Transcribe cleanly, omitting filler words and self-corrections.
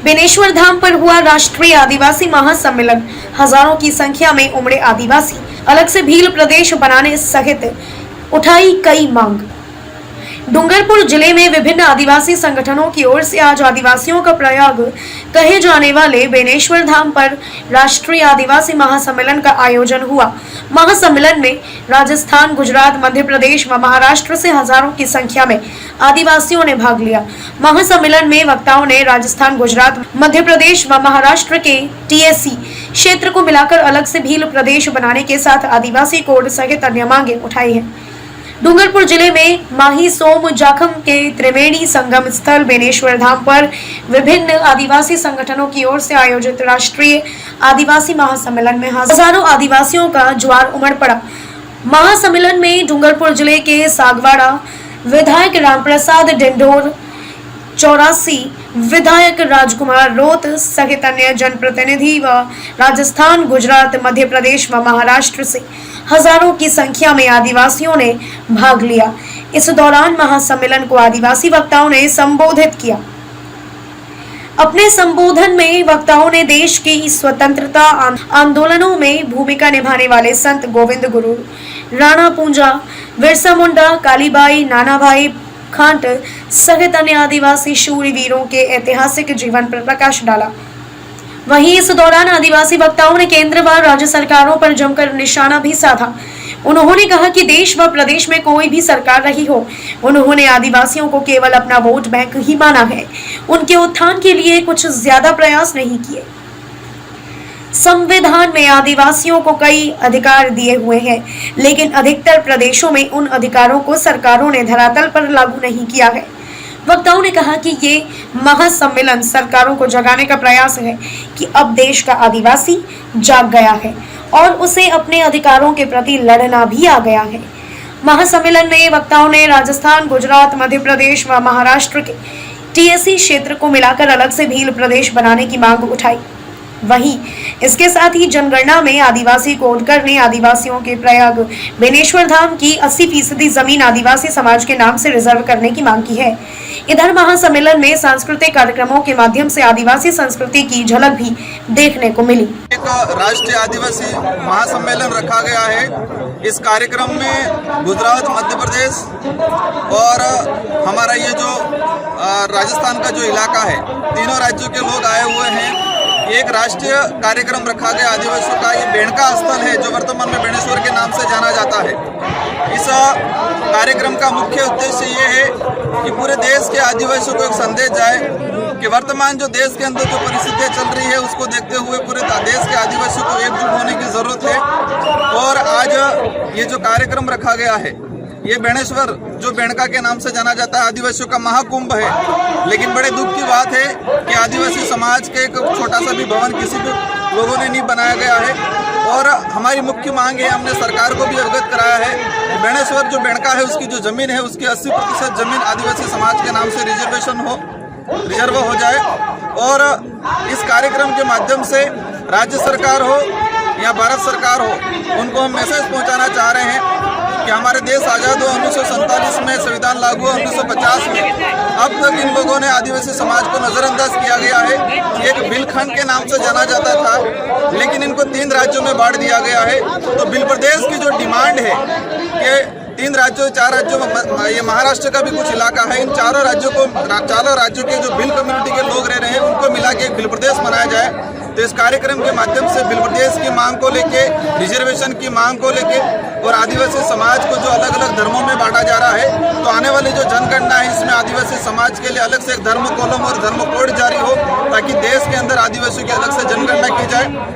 बेनेश्वर धाम पर हुआ राष्ट्रीय आदिवासी महासम्मेलन। हजारों की संख्या में उमड़े आदिवासी। अलग से भील प्रदेश बनाने सहित उठाई कई मांग। डूंगरपुर जिले में विभिन्न आदिवासी संगठनों की ओर से आज आदिवासियों का प्रयाग कहे जाने वाले बेनेश्वर धाम पर राष्ट्रीय आदिवासी महासम्मेलन का आयोजन हुआ। महासम्मेलन में राजस्थान, गुजरात, मध्य प्रदेश व महाराष्ट्र से हजारों की संख्या में आदिवासियों ने भाग लिया। महासम्मेलन में वक्ताओं ने राजस्थान, गुजरात, मध्य प्रदेश व महाराष्ट्र के टीएससी क्षेत्र को मिलाकर अलग से भील प्रदेश बनाने के साथ आदिवासी कोड सहित अन्य मांगे उठाई है। डूंगरपुर जिले में माही सोम जाखम के त्रिवेणी संगम स्थल बेनेश्वर धाम पर विभिन्न आदिवासी संगठनों की ओर से आयोजित राष्ट्रीय आदिवासी महासम्मेलन में हजारों आदिवासियों का ज्वार उमड़ पड़ा। महासम्मेलन में डूंगरपुर जिले के सागवाड़ा विधायक रामप्रसाद डिंडोर, 84 विधायक राजकुमार रोत सहित अन्य जनप्रतिनिधि व राजस्थान, गुजरात, मध्य प्रदेश व महाराष्ट्र से हजारों की संख्या में आदिवासियों ने भाग लिया। इस दौरान महासम्मेलन को आदिवासी वक्ताओं ने संबोधित किया। अपने संबोधन में वक्ताओं ने देश की स्वतंत्रता आंदोलनों में भूमिका निभाने वाले संत गोविंद गुरु, राणा पूंजा, बिरसा मुंडा, कालीबाई, नानाभाई खांट सहित अन्य आदिवासी शूरवीरों के ऐतिहासिक जीवन पर प्रकाश डाला। वहीं इस दौरान आदिवासी वक्ताओं ने केंद्र व राज्य सरकारों पर जमकर निशाना भी साधा। उन्होंने कहा कि देश व प्रदेश में कोई भी सरकार रही हो, उन्होंने आदिवासियों को केवल अपना वोट बैंक ही माना है। उनके उत्थान के लिए कुछ ज्यादा प्रयास नहीं किए। संविधान में आदिवासियों को कई अधिकार दिए हुए हैं, लेकिन अधिकतर प्रदेशों में उन अधिकारों को सरकारों ने धरातल पर लागू नहीं किया है। वक्ताओं ने कहा कि ये महासम्मेलन सरकारों को जगाने का प्रयास है कि अब देश का आदिवासी जाग गया है और उसे अपने अधिकारों के प्रति लड़ना भी आ गया है। महासम्मेलन में वक्ताओं ने राजस्थान, गुजरात, मध्य प्रदेश व महाराष्ट्र के टीएससी क्षेत्र को मिलाकर अलग से भील प्रदेश बनाने की मांग उठाई। वहीं इसके साथ ही जनगणना में आदिवासी कोड करने, आदिवासियों के प्रयाग बेनेश्वर धाम की 80% जमीन आदिवासी समाज के नाम से रिजर्व करने की मांग की है। इधर महासम्मेलन में सांस्कृतिक कार्यक्रमों के माध्यम से आदिवासी संस्कृति की झलक भी देखने को मिली। एक राष्ट्रीय आदिवासी महासम्मेलन रखा गया है। इस कार्यक्रम में गुजरात, मध्य प्रदेश और हमारा ये जो राजस्थान का जो इलाका है, तीनों राज्यों के लोग आए हुए हैं। एक राष्ट्रीय कार्यक्रम रखा गया आदिवासियों का। ये बेणका स्थल है जो वर्तमान में बेनेश्वर के नाम से जाना जाता है। इस कार्यक्रम का मुख्य उद्देश्य ये है कि पूरे देश के आदिवासियों को एक संदेश जाए कि वर्तमान जो देश के अंदर जो परिस्थितियाँ चल रही है, उसको देखते हुए पूरे देश के आदिवासियों को एकजुट होने की जरूरत है। और आज ये जो कार्यक्रम रखा गया है, ये बेनेश्वर जो बेणका के नाम से जाना जाता है, आदिवासियों का महाकुंभ है। लेकिन बड़े दुख की बात है कि आदिवासी समाज के एक छोटा सा भी भवन किसी भी लोगों ने नहीं बनाया गया है। और हमारी मुख्य मांग है, हमने सरकार को भी अवगत कराया है कि बेनेश्वर जो बेणका है, उसकी जो जमीन है, उसकी 80% जमीन आदिवासी समाज के नाम से रिजर्व हो जाए। और इस कार्यक्रम के माध्यम से राज्य सरकार हो या भारत सरकार हो, उनको हम मैसेज पहुँचाना चाह रहे हैं कि हमारे देश आज़ाद हुआ 1947 में, संविधान लागू हुआ 1950 में। अब तक इन लोगों ने आदिवासी समाज को नज़रअंदाज किया गया है। एक भीलखंड के नाम से जाना जाता था, लेकिन इनको 3 राज्यों में बांट दिया गया है। तो भील प्रदेश की जो डिमांड है कि 3 राज्यों 4 राज्यों में, ये महाराष्ट्र का भी कुछ इलाका है, इन चारों राज्यों के जो भील कम्युनिटी के लोग रह रहे हैं, उनको मिला के एक भील प्रदेश बनाया जाए। तो इस कार्यक्रम के माध्यम से भील प्रदेश की मांग को लेके, रिजर्वेशन की मांग को लेके और आदिवासी समाज को जो अलग अलग धर्मों में बांटा जा रहा है, तो आने वाली जो जनगणना है, इसमें आदिवासी समाज के लिए अलग से एक धर्म कॉलम और धर्म कोड जारी हो, ताकि देश के अंदर आदिवासियों की अलग से जनगणना की जाए।